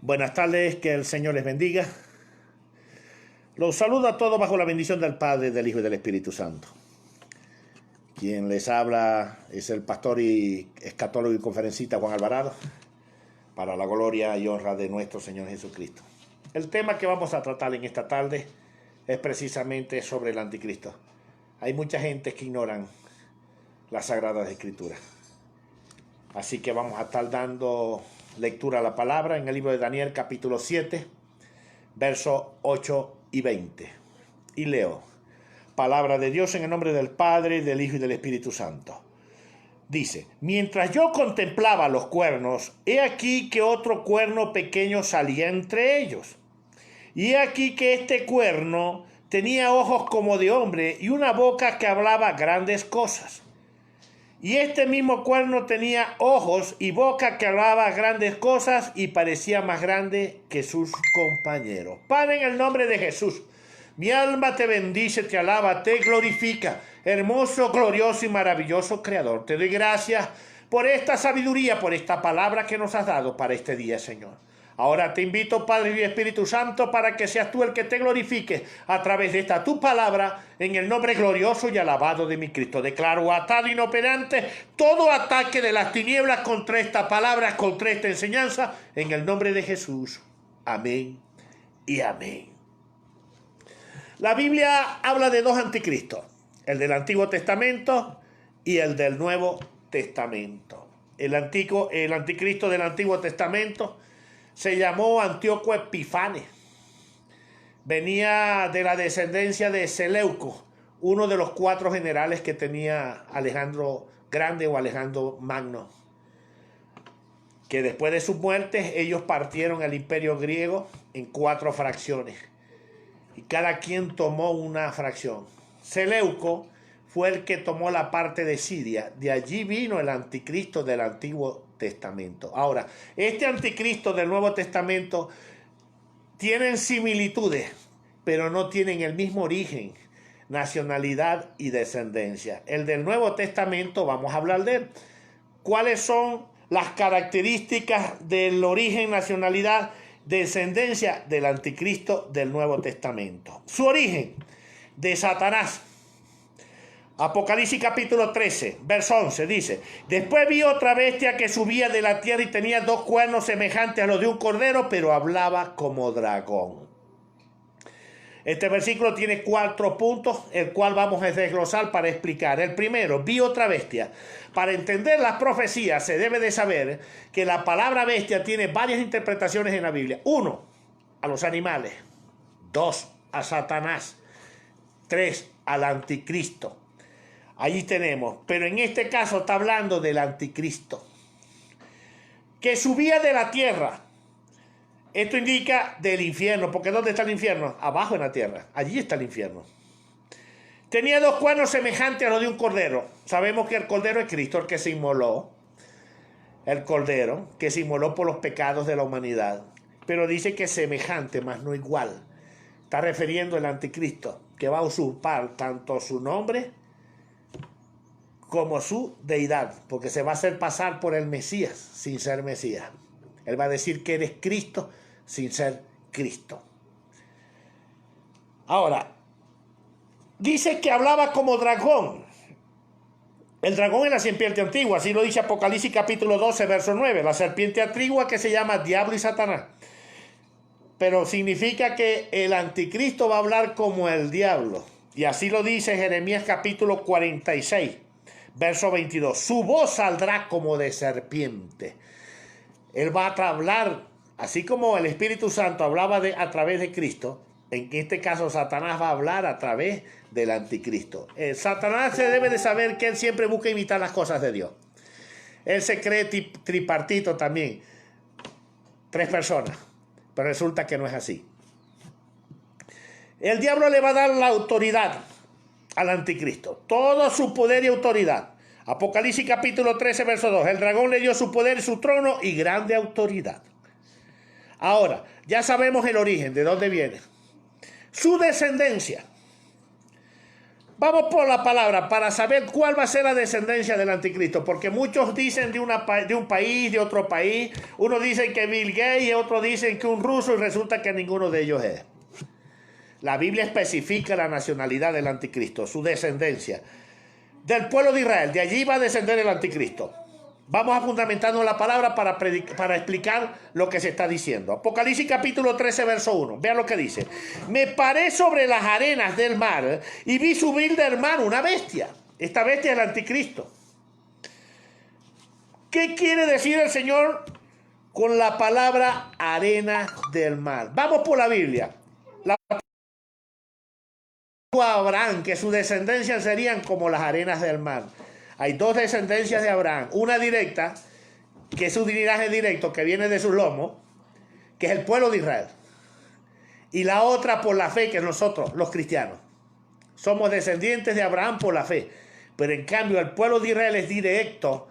Buenas tardes, que el Señor les bendiga. Los saludo a todos bajo la bendición del Padre, del Hijo y del Espíritu Santo. Quien les habla es el pastor y escatólogo y conferencista Juan Alvarado, para la gloria y honra de nuestro Señor Jesucristo. El tema que vamos a tratar en esta tarde es precisamente sobre el anticristo. Hay mucha gente que ignoran las Sagradas Escrituras. Así que vamos a estar dando lectura a la palabra en el libro de Daniel, capítulo 7, versos 8 y 20. Y leo: palabra de Dios en el nombre del Padre, del Hijo y del Espíritu Santo. Dice: mientras yo contemplaba los cuernos, he aquí que otro cuerno pequeño salía entre ellos. Y he aquí que este cuerno tenía ojos como de hombre y una boca que hablaba grandes cosas. Y este mismo cuerno tenía ojos y boca que hablaba grandes cosas y parecía más grande que sus compañeros. Padre, en el nombre de Jesús, mi alma te bendice, te alaba, te glorifica. Hermoso, glorioso y maravilloso Creador, te doy gracias por esta sabiduría, por esta palabra que nos has dado para este día, Señor. Ahora te invito, Padre y Espíritu Santo, para que seas tú el que te glorifique a través de esta tu palabra, en el nombre glorioso y alabado de mi Cristo. Declaro atado, inoperante, todo ataque de las tinieblas contra esta palabra, contra esta enseñanza, en el nombre de Jesús. Amén y amén. La Biblia habla de dos anticristos, el del Antiguo Testamento y el del Nuevo Testamento. El anticristo del Antiguo Testamento se llamó Antíoco Epifanes. Venía de la descendencia de Seleuco, uno de los 4 generales que tenía Alejandro Grande o Alejandro Magno, que después de su muerte ellos partieron el imperio griego en 4 fracciones y cada quien tomó una fracción. Seleuco fue el que tomó la parte de Siria. De allí vino el anticristo del Antiguo Testamento. Ahora, este anticristo del Nuevo Testamento tienen similitudes, pero no tienen el mismo origen, nacionalidad y descendencia. El del Nuevo Testamento, vamos a hablar de él. ¿Cuáles son las características del origen, nacionalidad, descendencia del anticristo del Nuevo Testamento? Su origen, de Satanás. Apocalipsis capítulo 13, verso 11, dice: después vi otra bestia que subía de la tierra y tenía 2 cuernos semejantes a los de un cordero, pero hablaba como dragón. Este versículo tiene 4 puntos, el cual vamos a desglosar para explicar. El primero, vi otra bestia. Para entender las profecías se debe de saber que la palabra bestia tiene varias interpretaciones en la Biblia. 1, a los animales. 2, a Satanás. 3, al anticristo. Allí tenemos, pero en este caso está hablando del anticristo, que subía de la tierra. Esto indica del infierno, porque ¿dónde está el infierno? Abajo en la tierra, allí está el infierno. Tenía 2 cuernos semejantes a los de un cordero. Sabemos que el cordero es Cristo, el que se inmoló. El cordero que se inmoló por los pecados de la humanidad. Pero dice que semejante, más no igual. Está refiriendo al anticristo, que va a usurpar tanto su nombre como su deidad, porque se va a hacer pasar por el Mesías sin ser Mesías. Él va a decir que eres Cristo sin ser Cristo. Ahora, dice que hablaba como dragón. El dragón es la serpiente antigua, así lo dice Apocalipsis capítulo 12, verso 9. La serpiente antigua que se llama Diablo y Satanás. Pero significa que el anticristo va a hablar como el diablo. Y así lo dice Jeremías capítulo 46. Verso 22, su voz saldrá como de serpiente. Él va a hablar, así como el Espíritu Santo hablaba a través de Cristo, en este caso Satanás va a hablar a través del anticristo. Satanás se debe de saber que él siempre busca imitar las cosas de Dios. Él se cree tripartito también, 3 personas, pero resulta que no es así. El diablo le va a dar la autoridad al anticristo, todo su poder y autoridad. Apocalipsis capítulo 13, verso 2. El dragón le dio su poder, su trono y grande autoridad. Ahora, ya sabemos el origen, de dónde viene. Su descendencia Vamos por la palabra para saber cuál va a ser la descendencia del anticristo, porque muchos dicen de un país, de otro país, unos dicen que Bill Gates y otros dicen que un ruso y resulta que ninguno de ellos es. La Biblia especifica la nacionalidad del anticristo, su descendencia. Del pueblo de Israel, de allí va a descender el anticristo. Vamos a fundamentarnos la palabra para explicar lo que se está diciendo. Apocalipsis capítulo 13, verso 1. Vean lo que dice. Me paré sobre las arenas del mar y vi subir del mar una bestia. Esta bestia es el anticristo. ¿Qué quiere decir el Señor con la palabra arena del mar? Vamos por la Biblia. Abraham, que su descendencia serían como las arenas del mar. Hay dos descendencias de Abraham, una directa, que es su linaje directo, que viene de sus lomos, que es el pueblo de Israel, y la otra por la fe, que es nosotros, los cristianos. Somos descendientes de Abraham por la fe, pero en cambio el pueblo de Israel es directo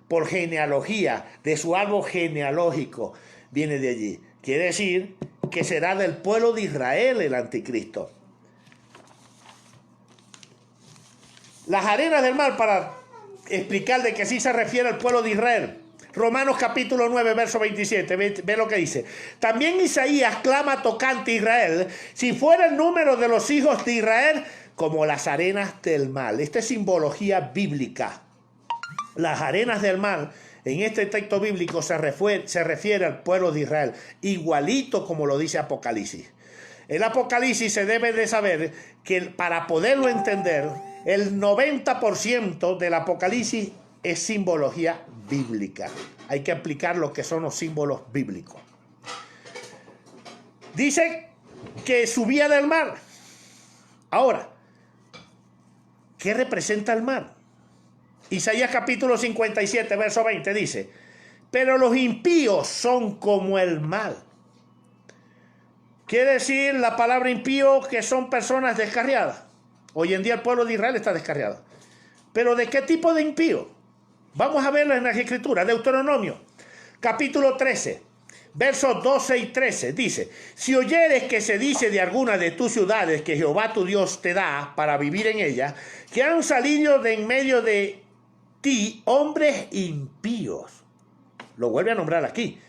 por genealogía, de su árbol genealógico, viene de allí. Quiere decir que será del pueblo de Israel el anticristo. Las arenas del mar, para explicar de qué sí se refiere al pueblo de Israel. Romanos capítulo 9, verso 27, ve lo que dice. También Isaías clama tocante a Israel, si fuera el número de los hijos de Israel como las arenas del mar. Esta es simbología bíblica. Las arenas del mar, en este texto bíblico se refiere al pueblo de Israel, igualito como lo dice Apocalipsis. El Apocalipsis se debe de saber que para poderlo entender, el 90% del Apocalipsis es simbología bíblica. Hay que explicar lo que son los símbolos bíblicos. Dice que subía del mar. Ahora, ¿qué representa el mar? Isaías capítulo 57, verso 20 dice, pero los impíos son como el mar. Quiere decir la palabra impío que son personas descarriadas. Hoy en día el pueblo de Israel está descarriado. ¿Pero de qué tipo de impío? Vamos a verlo en las Escrituras. Deuteronomio, capítulo 13, versos 12 y 13. Dice, si oyeres que se dice de alguna de tus ciudades que Jehová tu Dios te da para vivir en ellas, que han salido de en medio de ti hombres impíos. Lo vuelve a nombrar aquí.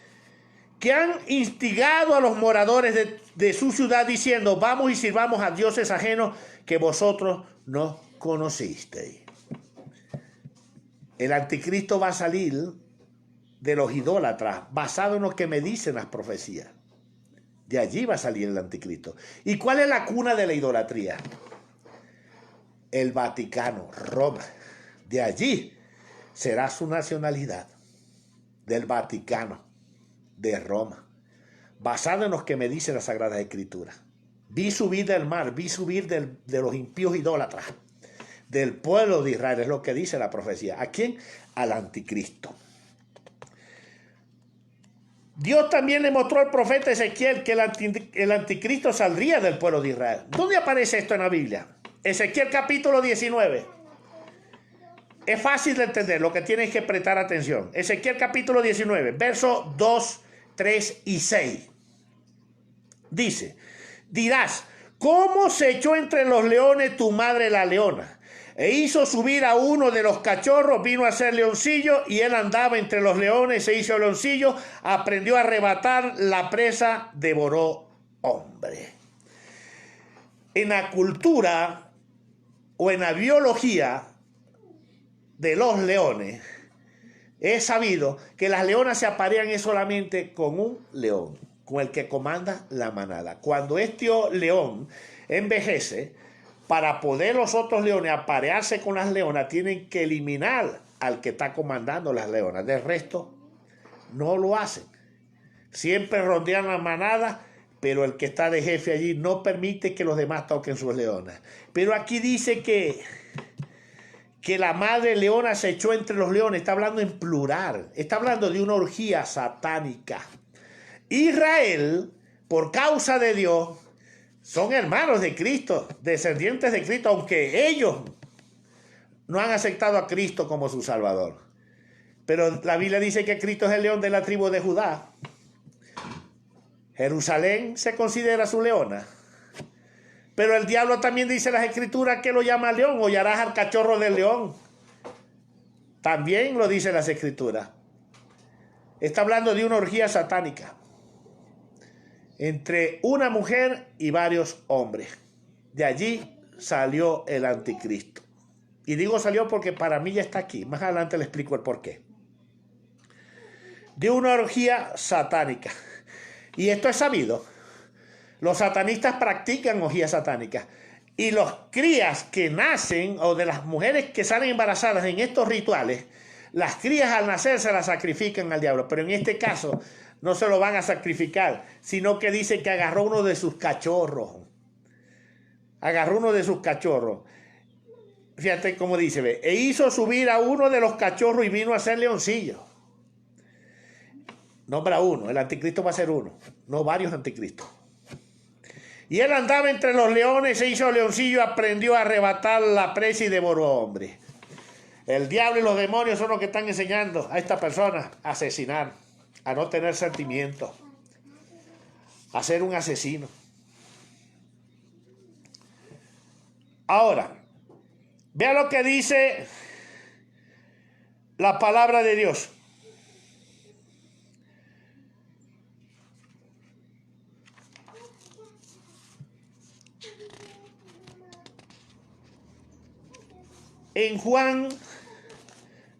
Que han instigado a los moradores de su ciudad diciendo, vamos y sirvamos a dioses ajenos que vosotros no conocisteis. El anticristo va a salir de los idólatras, basado en lo que me dicen las profecías. De allí va a salir el anticristo. ¿Y cuál es la cuna de la idolatría? El Vaticano, Roma. De allí será su nacionalidad, del Vaticano, de Roma, basado en lo que me dice la Sagrada Escritura. Vi subir del mar, vi subir de los impíos idólatras, del pueblo de Israel, es lo que dice la profecía. ¿A quién? Al anticristo. Dios también le mostró al profeta Ezequiel que el anticristo saldría del pueblo de Israel. ¿Dónde aparece esto en la Biblia? Ezequiel capítulo 19. Es fácil de entender, lo que tienes que prestar atención. Ezequiel capítulo 19, versos 2, 3 y 6. Dice, dirás, ¿cómo se echó entre los leones tu madre la leona? E hizo subir a uno de los cachorros, vino a ser leoncillo, y él andaba entre los leones, se hizo leoncillo, aprendió a arrebatar la presa, devoró hombre. En la cultura o en la biología de los leones, es sabido que las leonas se aparean solamente con un león, con el que comanda la manada. Cuando este león envejece, para poder los otros leones aparearse con las leonas, tienen que eliminar al que está comandando las leonas. Del resto, no lo hacen. Siempre rondean la manada, pero el que está de jefe allí no permite que los demás toquen sus leonas. Pero aquí dice que la madre leona se echó entre los leones. Está hablando en plural. Está hablando de una orgía satánica. Israel, por causa de Dios, son hermanos de Cristo, descendientes de Cristo, aunque ellos no han aceptado a Cristo como su Salvador. Pero la Biblia dice que Cristo es el león de la tribu de Judá. Jerusalén se considera su leona. Pero el diablo también dice en las escrituras que lo llama león, hollarás al cachorro del león. También lo dice las escrituras. Está hablando de una orgía satánica entre una mujer y varios hombres. De allí salió el anticristo. Y digo salió porque para mí ya está aquí. Más adelante le explico el porqué. De una orgía satánica. Y esto es sabido. Los satanistas practican orgías satánicas. Y los crías que nacen, o de las mujeres que salen embarazadas en estos rituales, las crías al nacer se las sacrifican al diablo. Pero en este caso no se lo van a sacrificar, sino que dice que agarró uno de sus cachorros. Agarró uno de sus cachorros. Fíjate cómo dice, ve. E hizo subir a uno de los cachorros y vino a ser leoncillo. Nombra uno, el anticristo va a ser uno, no varios anticristos. Y él andaba entre los leones, se hizo leoncillo, aprendió a arrebatar la presa y devoró hombres. El diablo y los demonios son los que están enseñando a esta persona a asesinar, a no tener sentimientos, a ser un asesino. Ahora, vea lo que dice la palabra de Dios. En Juan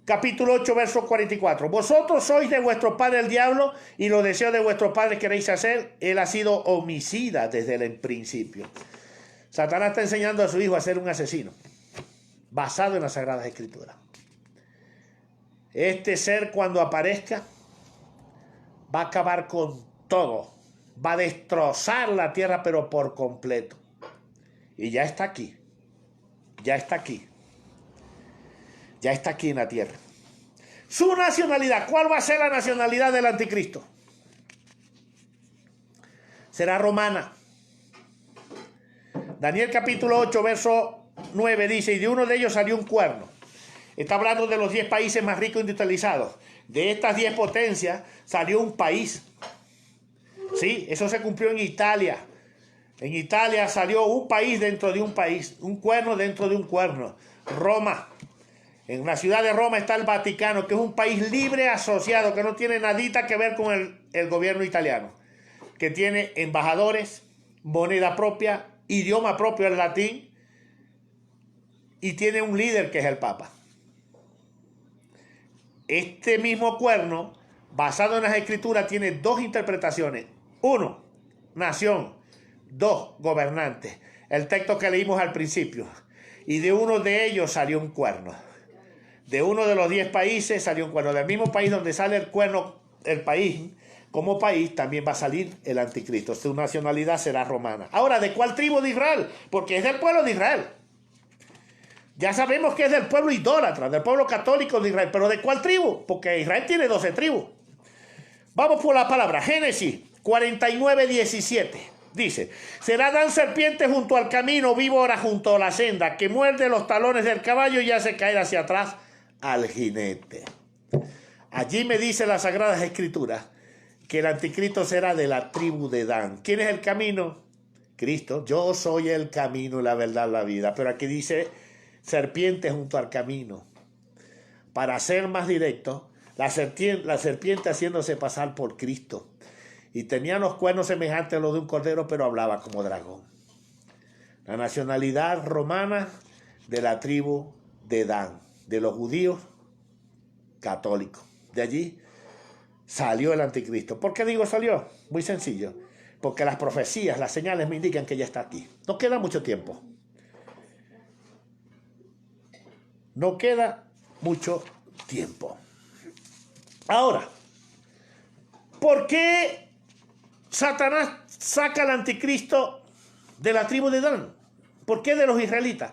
capítulo 8, verso 44. Vosotros sois de vuestro padre el diablo y los deseos de vuestro padre queréis hacer. Él ha sido homicida desde el principio. Satanás está enseñando a su hijo a ser un asesino, basado en las Sagradas Escrituras. Este ser cuando aparezca va a acabar con todo. Va a destrozar la tierra pero por completo. Y ya está aquí. Ya está aquí. Ya está aquí en la tierra. Su nacionalidad. ¿Cuál va a ser la nacionalidad del anticristo? Será romana. Daniel capítulo 8, verso 9 dice, y de uno de ellos salió un cuerno. Está hablando de los 10 países más ricos industrializados. De estas 10 potencias salió un país. Sí, eso se cumplió en Italia. En Italia salió un país dentro de un país. Un cuerno dentro de un cuerno. Roma. En la ciudad de Roma está el Vaticano, que es un país libre asociado, que no tiene nadita que ver con el gobierno italiano, que tiene embajadores, moneda propia, idioma propio, el latín, y tiene un líder que es el Papa. Este mismo cuerno, basado en las Escrituras, tiene dos interpretaciones. Uno, nación. Dos, gobernantes. El texto que leímos al principio. Y de uno de ellos salió un cuerno. De uno de los 10 países salió un cuerno. Del mismo país donde sale el cuerno, el país, como país, también va a salir el anticristo. Su nacionalidad será romana. Ahora, ¿de cuál tribu de Israel? Porque es del pueblo de Israel. Ya sabemos que es del pueblo idólatra, del pueblo católico de Israel. ¿Pero de cuál tribu? Porque Israel tiene 12 tribus. Vamos por la palabra. Génesis 49, 17. Dice, será dan serpiente junto al camino, víbora junto a la senda, que muerde los talones del caballo y hace caer hacia atrás al jinete. Allí me dice las Sagradas Escrituras que el anticristo será de la tribu de Dan. ¿Quién es el camino? Cristo. Yo soy el camino, la verdad, la vida. Pero aquí dice serpiente junto al camino. Para ser más directo, la serpiente haciéndose pasar por Cristo. Y tenía los cuernos semejantes a los de un cordero, pero hablaba como dragón. La nacionalidad romana de la tribu de Dan, de los judíos católicos. De allí salió el anticristo. ¿Por qué digo salió? Muy sencillo. Porque las profecías, las señales me indican que ya está aquí. No queda mucho tiempo. No queda mucho tiempo. Ahora, ¿por qué Satanás saca al anticristo de la tribu de Dan? ¿Por qué de los israelitas?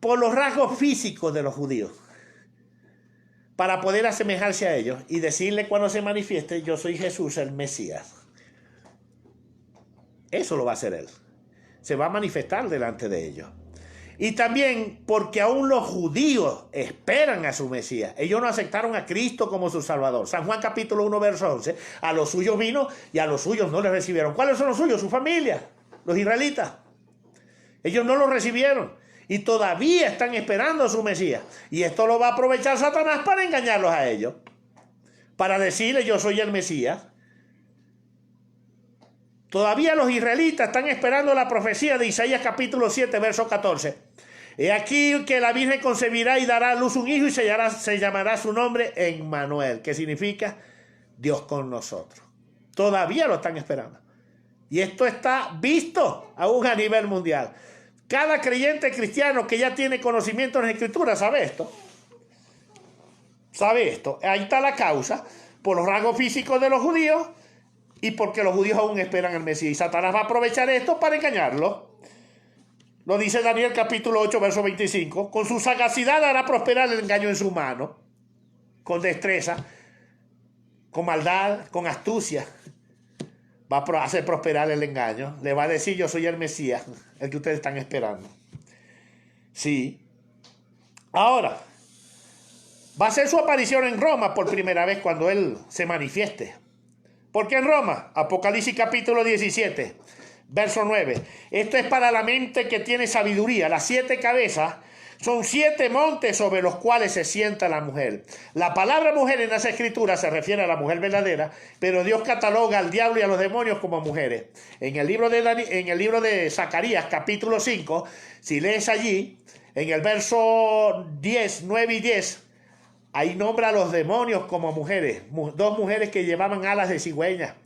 Por los rasgos físicos de los judíos. Para poder asemejarse a ellos y decirle cuando se manifieste, yo soy Jesús el Mesías. Eso lo va a hacer él. Se va a manifestar delante de ellos. Y también porque aún los judíos esperan a su Mesías. Ellos no aceptaron a Cristo como su Salvador. San Juan capítulo 1, verso 11. A los suyos vino y a los suyos no les recibieron. ¿Cuáles son los suyos? Su familia, los israelitas. Ellos no lo recibieron y todavía están esperando a su Mesías. Y esto lo va a aprovechar Satanás para engañarlos a ellos, para decirles yo soy el Mesías. Todavía los israelitas están esperando la profecía de Isaías capítulo 7, verso 14. He aquí que la Virgen concebirá y dará a luz un hijo y se llamará su nombre Emmanuel, que significa Dios con nosotros. Todavía lo están esperando. Y esto está visto aún a nivel mundial. Cada creyente cristiano que ya tiene conocimiento en la Escritura sabe esto. Sabe esto. Ahí está la causa. Por los rasgos físicos de los judíos y porque los judíos aún esperan al Mesías. Y Satanás va a aprovechar esto para engañarlo. Lo dice Daniel capítulo 8, verso 25. Con su sagacidad hará prosperar el engaño en su mano. Con destreza, con maldad, con astucia. Va a hacer prosperar el engaño. Le va a decir yo soy el Mesías, el que ustedes están esperando. Sí. Ahora, va a ser su aparición en Roma por primera vez cuando él se manifieste. ¿Por qué en Roma? Apocalipsis capítulo 17, verso 9. Esto es para la mente que tiene sabiduría. Las 7 cabezas son 7 montes sobre los cuales se sienta la mujer. La palabra mujer en las escrituras se refiere a la mujer verdadera, pero Dios cataloga al diablo y a los demonios como mujeres. En el libro de Zacarías capítulo 5, si lees allí, en el verso 10, 9 y 10, ahí nombra a los demonios como mujeres. 2 mujeres que llevaban alas de cigüeña.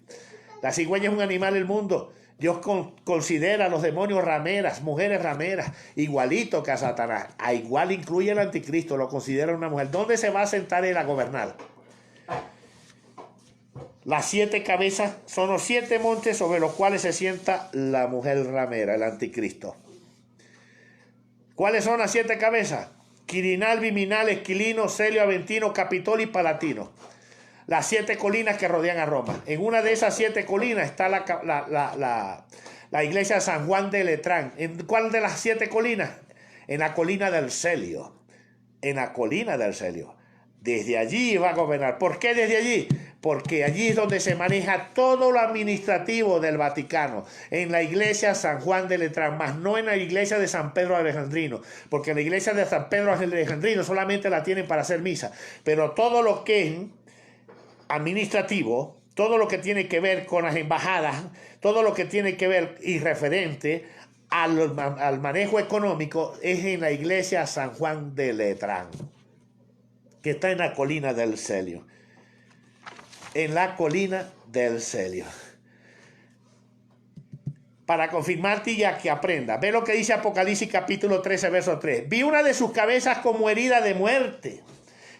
La cigüeña es un animal del mundo. Dios considera a los demonios rameras, mujeres rameras, igualito que a Satanás. A igual incluye el anticristo, lo considera una mujer. ¿Dónde se va a sentar él a gobernar? Las 7 cabezas son los 7 montes sobre los cuales se sienta la mujer ramera, el anticristo. ¿Cuáles son las 7 cabezas? Quirinal, Viminal, Esquilino, Celio, Aventino, Capitol y Palatino. Las 7 colinas que rodean a Roma. En una de esas 7 colinas está la iglesia de San Juan de Letrán. ¿En cuál de las 7 colinas? En la colina del Celio. En la colina del Celio. Desde allí va a gobernar. ¿Por qué desde allí? Porque allí es donde se maneja todo lo administrativo del Vaticano, en la iglesia San Juan de Letrán, más no en la iglesia de San Pedro Alejandrino, porque la iglesia de San Pedro Alejandrino solamente la tienen para hacer misa, pero todo lo que es administrativo, todo lo que tiene que ver con las embajadas, todo lo que tiene que ver y referente al manejo económico es en la iglesia San Juan de Letrán, que está en la colina del Celio. En la colina del Celio. Para confirmarte y ya que aprenda. Ve lo que dice Apocalipsis capítulo 13, verso 3. Vi una de sus cabezas como herida de muerte,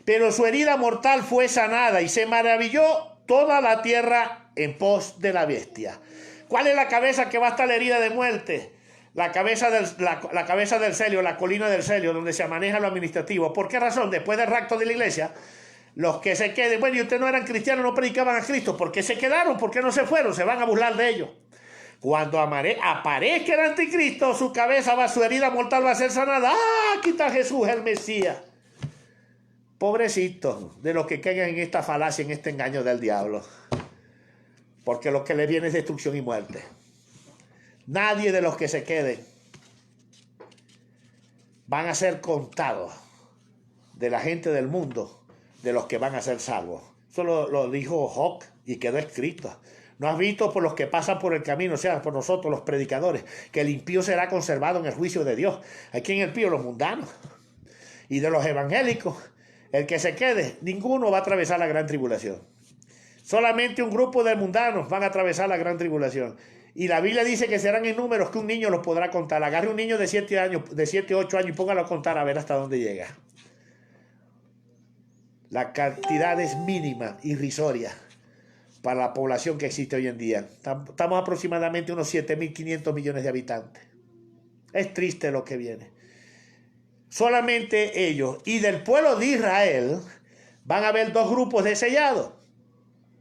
pero su herida mortal fue sanada y se maravilló toda la tierra en pos de la bestia. ¿Cuál es la cabeza que va a estar herida de muerte? La cabeza del Celio, la colina del Celio, donde se maneja lo administrativo. ¿Por qué razón? Después del rapto de la iglesia, los que se queden, bueno, y ustedes no eran cristianos, no predicaban a Cristo. ¿Por qué se quedaron? ¿Por qué no se fueron? Se van a burlar de ellos. Cuando aparezca el anticristo, su herida mortal va a ser sanada. ¡Ah! Aquí está Jesús, el Mesías. Pobrecitos de los que caigan en esta falacia, en este engaño del diablo. Porque lo que le viene es destrucción y muerte. Nadie de los que se queden van a ser contados de la gente del mundo, de los que van a ser salvos. Eso lo dijo Job y quedó escrito. ¿No has visto por los que pasan por el camino, o sea, por nosotros los predicadores, que el impío será conservado en el juicio de Dios? Aquí en el pío los mundanos. Y de los evangélicos, el que se quede, ninguno va a atravesar la gran tribulación. Solamente un grupo de mundanos van a atravesar la gran tribulación. Y la Biblia dice que serán en números que un niño los podrá contar. Agarre un niño de 7 años, de 7, 8 años y póngalo a contar a ver hasta dónde llega. La cantidad es mínima, irrisoria, para la población que existe hoy en día. Estamos aproximadamente unos 7.500 millones de habitantes. Es triste lo que viene. Solamente ellos y del pueblo de Israel van a haber 2 grupos de sellados.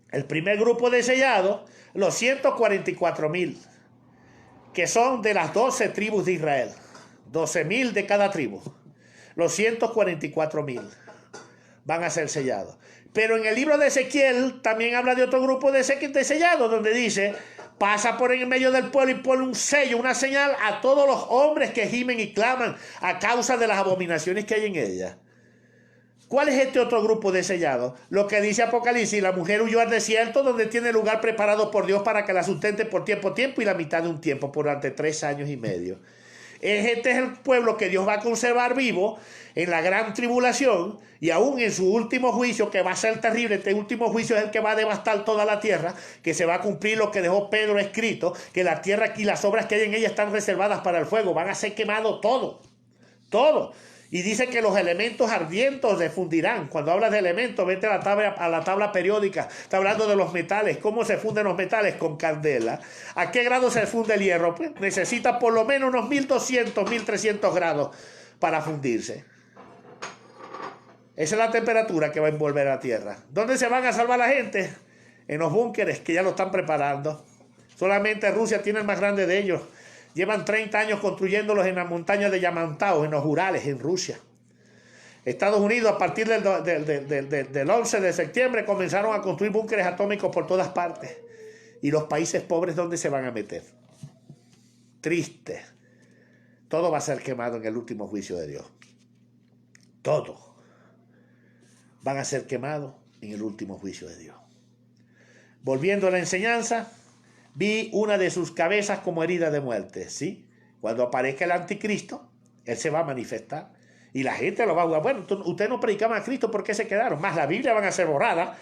El primer grupo de sellados, los 144.000, que son de las 12 tribus de Israel. 12.000 de cada tribu. Los 144.000 van a ser sellados. Pero en el libro de Ezequiel también habla de otro grupo de sellados, donde dice, pasa por en medio del pueblo y pone un sello, una señal a todos los hombres que gimen y claman a causa de las abominaciones que hay en ella. ¿Cuál es este otro grupo de sellados? Lo que dice Apocalipsis: la mujer huyó al desierto, donde tiene lugar preparado por Dios para que la sustente por tiempo y la mitad de un tiempo, por durante 3 años y medio. Este es el pueblo que Dios va a conservar vivo en la gran tribulación, y aún en su último juicio, que va a ser terrible. Este último juicio es el que va a devastar toda la tierra, que se va a cumplir lo que dejó Pedro escrito, que la tierra y las obras que hay en ella están reservadas para el fuego, van a ser quemados todo. Y dice que los elementos ardientes se fundirán. Cuando hablas de elementos, vete a la tabla periódica. Está hablando de los metales. ¿Cómo se funden los metales? Con candela. ¿A qué grado se funde el hierro? Pues necesita por lo menos unos 1200, 1300 grados para fundirse. Esa es la temperatura que va a envolver la tierra. ¿Dónde se van a salvar la gente? En los búnkeres, que ya lo están preparando. Solamente Rusia tiene el más grande de ellos. Llevan 30 años construyéndolos en las montañas de Yamantau, en los Urales, en Rusia. Estados Unidos, a partir del 11 de septiembre, comenzaron a construir búnkeres atómicos por todas partes. ¿Y los países pobres dónde se van a meter? Triste. Todo va a ser quemado en el último juicio de Dios. Todo van a ser quemados en el último juicio de Dios. Volviendo a la enseñanza, vi una de sus cabezas como herida de muerte, ¿sí? Cuando aparezca el anticristo, él se va a manifestar y la gente lo va a jugar. Bueno, ustedes no predicaban a Cristo, ¿por qué se quedaron? Más la Biblia van a ser borradas.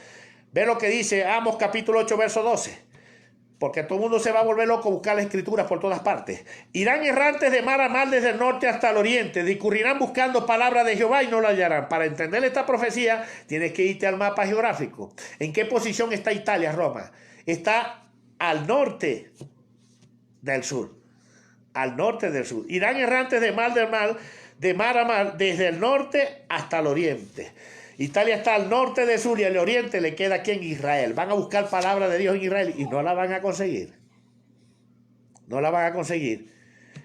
Ve lo que dice Amos capítulo 8, verso 12. Porque todo el mundo se va a volver loco a buscar las escrituras por todas partes. Irán errantes de mar a mar desde el norte hasta el oriente. Discurrirán buscando palabra de Jehová y no la hallarán. Para entender esta profecía, tienes que irte al mapa geográfico. ¿En qué posición está Italia, Roma? Está al norte del sur. Al norte del sur. Irán errantes de mar a mar, desde el norte hasta el oriente. Italia está al norte del sur y al oriente le queda aquí en Israel. Van a buscar palabra de Dios en Israel y no la van a conseguir. No la van a conseguir.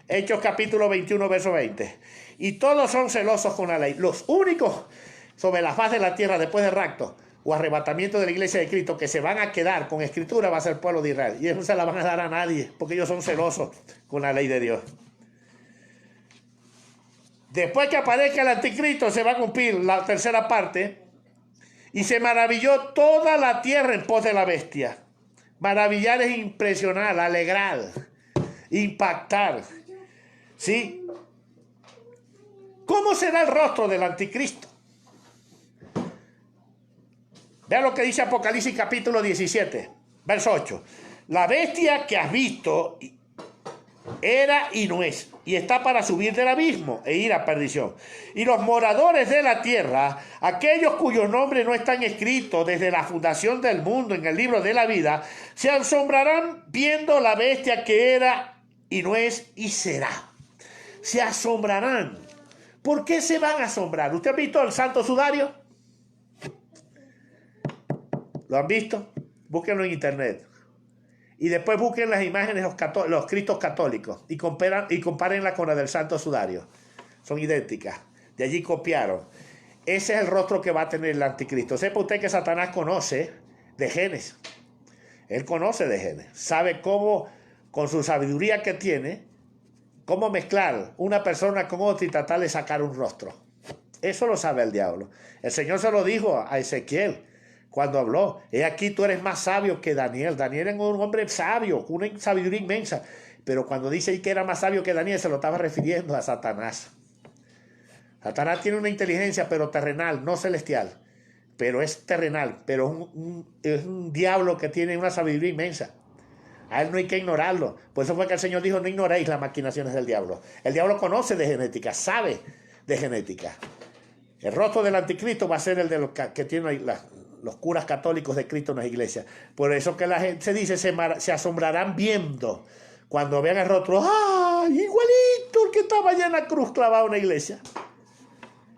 Hechos capítulo 21, verso 20. Y todos son celosos con la ley. Los únicos sobre la faz de la tierra después del rapto o arrebatamiento de la iglesia de Cristo que se van a quedar con escritura va a ser el pueblo de Israel. Y eso no se la van a dar a nadie porque ellos son celosos con la ley de Dios. Después que aparezca el anticristo se va a cumplir la tercera parte. Y se maravilló toda la tierra en pos de la bestia. Maravillar es impresionar, alegrar, impactar. ¿Sí? ¿Cómo será el rostro del anticristo? Vean lo que dice Apocalipsis capítulo 17, verso 8. La bestia que has visto era y no es, y está para subir del abismo e ir a perdición. Y los moradores de la tierra, aquellos cuyos nombres no están escritos desde la fundación del mundo en el libro de la vida, se asombrarán viendo la bestia que era y no es y será. Se asombrarán. ¿Por qué se van a asombrar? ¿Usted ha visto el Santo Sudario? ¿Lo han visto? Búsquenlo en internet. Y después busquen las imágenes de los Cristos católicos y compárenla con la del Santo Sudario. Son idénticas. De allí copiaron. Ese es el rostro que va a tener el anticristo. Sepa usted que Satanás conoce de genes. Él conoce de genes. Sabe cómo, con su sabiduría que tiene, cómo mezclar una persona con otra y tratar de sacar un rostro. Eso lo sabe el diablo. El Señor se lo dijo a Ezequiel cuando habló. He aquí tú eres más sabio que Daniel. Daniel era un hombre sabio, con una sabiduría inmensa. Pero cuando dice que era más sabio que Daniel, se lo estaba refiriendo a Satanás. Satanás tiene una inteligencia, pero terrenal, no celestial. Pero es terrenal, pero es un diablo que tiene una sabiduría inmensa. A él no hay que ignorarlo. Por eso fue que el Señor dijo, no ignoréis las maquinaciones del diablo. El diablo conoce de genética, sabe de genética. El rostro del anticristo va a ser el de los que tienen los curas católicos de Cristo en las iglesias. Por eso que la gente se dice, se asombrarán viendo cuando vean el rostro. ¡Ah! Igualito el que estaba allá en la cruz clavado en una iglesia.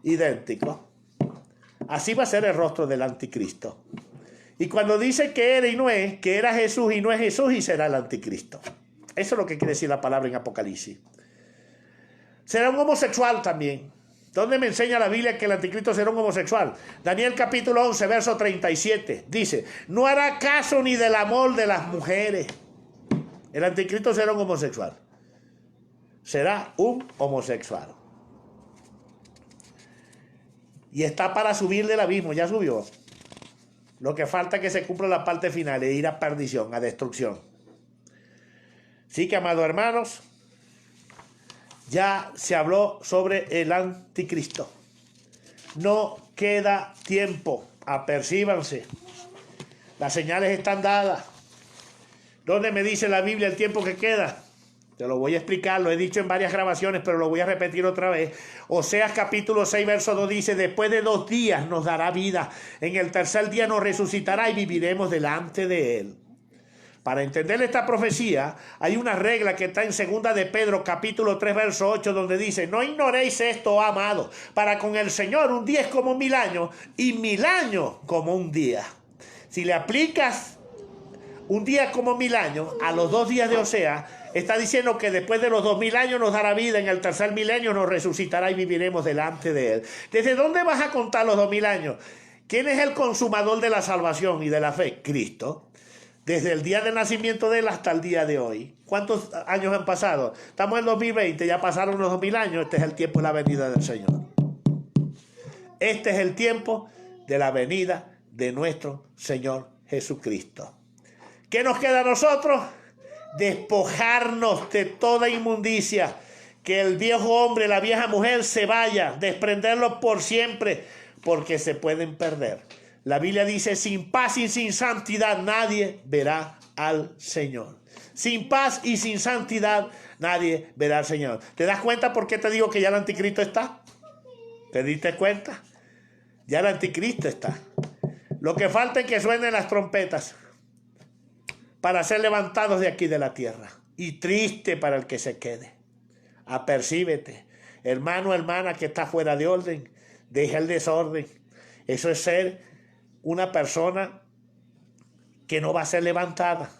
Idéntico. Así va a ser el rostro del anticristo. Y cuando dice que era y no es, que era Jesús y no es Jesús y será el anticristo. Eso es lo que quiere decir la palabra en Apocalipsis. Será un homosexual también. ¿Dónde me enseña la Biblia que el anticristo será un homosexual? Daniel capítulo 11, verso 37. Dice, no hará caso ni del amor de las mujeres. El anticristo será un homosexual. Será un homosexual. Y está para subir del abismo, ya subió. Lo que falta es que se cumpla la parte final, de ir a perdición, a destrucción. Así que, amados hermanos, ya se habló sobre el anticristo. No queda tiempo, apercíbanse. Las señales están dadas. ¿Dónde me dice la Biblia el tiempo que queda? Te lo voy a explicar, lo he dicho en varias grabaciones, pero lo voy a repetir otra vez. Oseas capítulo 6, verso 2 dice, después de 2 días nos dará vida, en el tercer día nos resucitará y viviremos delante de él. Para entender esta profecía, hay una regla que está en 2 de Pedro capítulo 3, verso 8, donde dice, no ignoréis esto, amados, para con el Señor un día es como 1000 años y 1000 años como un día. Si le aplicas un día como 1000 años a los 2 días de Oseas, está diciendo que después de los 2000 años nos dará vida, en el tercer milenio nos resucitará y viviremos delante de él. ¿Desde dónde vas a contar los 2000 años? ¿Quién es el consumador de la salvación y de la fe? Cristo. Desde el día del nacimiento de él hasta el día de hoy. ¿Cuántos años han pasado? Estamos en 2020, ya pasaron los 2000 años. Este es el tiempo de la venida del Señor. Este es el tiempo de la venida de nuestro Señor Jesucristo. ¿Qué nos queda a nosotros? Despojarnos de toda inmundicia, que el viejo hombre, la vieja mujer se vaya, desprenderlos por siempre, porque se pueden perder. La Biblia dice, sin paz y sin santidad nadie verá al Señor. Sin paz y sin santidad nadie verá al Señor. ¿Te das cuenta por qué te digo que ya el anticristo está? ¿Te diste cuenta? Ya el anticristo está. Lo que falta es que suenen las trompetas para ser levantados de aquí de la tierra. Y triste para el que se quede. Apercíbete. Hermano, hermana que está fuera de orden, deja el desorden. Eso es ser una persona que no va a ser levantada.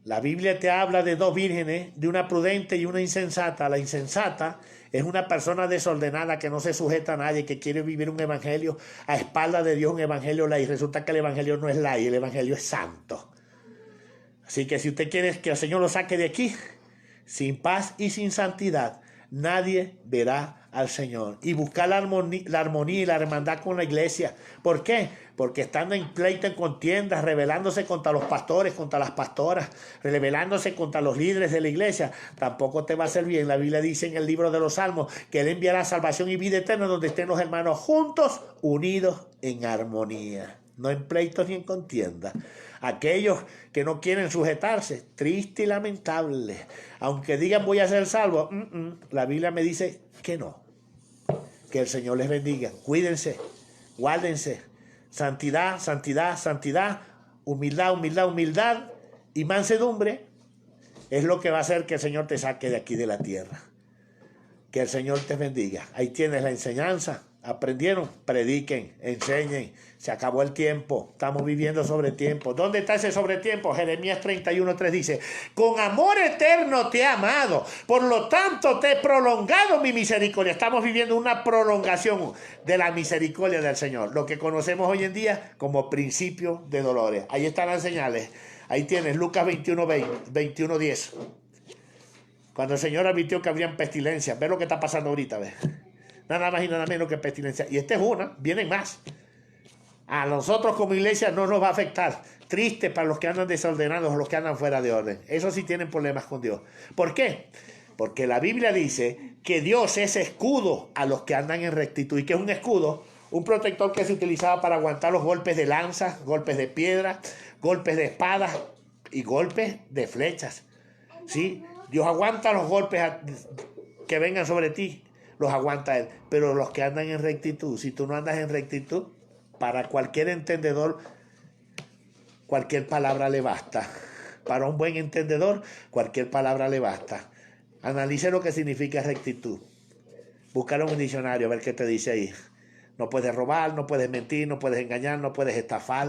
La Biblia te habla de 2 vírgenes, de una prudente y una insensata. La insensata es una persona desordenada que no se sujeta a nadie, que quiere vivir un evangelio a espaldas de Dios, un evangelio laico. Resulta que el evangelio no es laico, el evangelio es santo. Así que si usted quiere que el Señor lo saque de aquí, sin paz y sin santidad, nadie verá al Señor. Y buscar la armonía y la hermandad con la iglesia. ¿Por qué? Porque estando en pleito, en contiendas, rebelándose contra los pastores, contra las pastoras, rebelándose contra los líderes de la iglesia, tampoco te va a hacer bien. La Biblia dice en el libro de los Salmos que Él enviará salvación y vida eterna donde estén los hermanos juntos, unidos en armonía. No en pleitos ni en contiendas. Aquellos que no quieren sujetarse, triste y lamentable. Aunque digan voy a ser salvo, la Biblia me dice que no. Que el Señor les bendiga. Cuídense, guárdense. Santidad, santidad, santidad. Humildad, humildad, humildad. Y mansedumbre es lo que va a hacer que el Señor te saque de aquí de la tierra. Que el Señor te bendiga. Ahí tienes la enseñanza. ¿Aprendieron? Prediquen, enseñen. Se acabó el tiempo. Estamos viviendo sobre tiempo. ¿Dónde está ese sobre tiempo? Jeremías 31:3 dice, con amor eterno te he amado, por lo tanto te he prolongado mi misericordia. Estamos viviendo una prolongación de la misericordia del Señor. Lo que conocemos hoy en día como principio de dolores. Ahí están las señales. Ahí tienes Lucas 21:10. Cuando el Señor advirtió que habrían pestilencias. Ve lo que está pasando ahorita, ¿ves? Nada más y nada menos que pestilencia. Y esta es una, vienen más. A nosotros como iglesia no nos va a afectar. Triste para los que andan desordenados, los que andan fuera de orden. Esos sí tienen problemas con Dios. ¿Por qué? Porque la Biblia dice que Dios es escudo a los que andan en rectitud. ¿Y qué es un escudo? Un protector que se utilizaba para aguantar los golpes de lanza, golpes de piedra, golpes de espada y golpes de flechas. ¿Sí? Dios aguanta los golpes que vengan sobre ti. Los aguanta Él, pero los que andan en rectitud, si tú no andas en rectitud, para cualquier entendedor, cualquier palabra le basta. Para un buen entendedor, cualquier palabra le basta. Analice lo que significa rectitud. Buscar un diccionario, a ver qué te dice ahí. No puedes robar, no puedes mentir, no puedes engañar, no puedes estafar,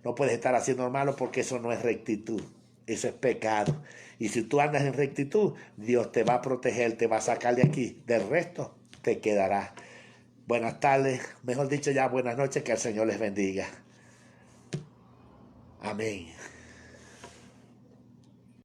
no puedes estar haciendo lo malo porque eso no es rectitud. Eso es pecado. Y si tú andas en rectitud, Dios te va a proteger, te va a sacar de aquí. Del resto, te quedará. Buenas tardes, mejor dicho ya buenas noches, que el Señor les bendiga. Amén.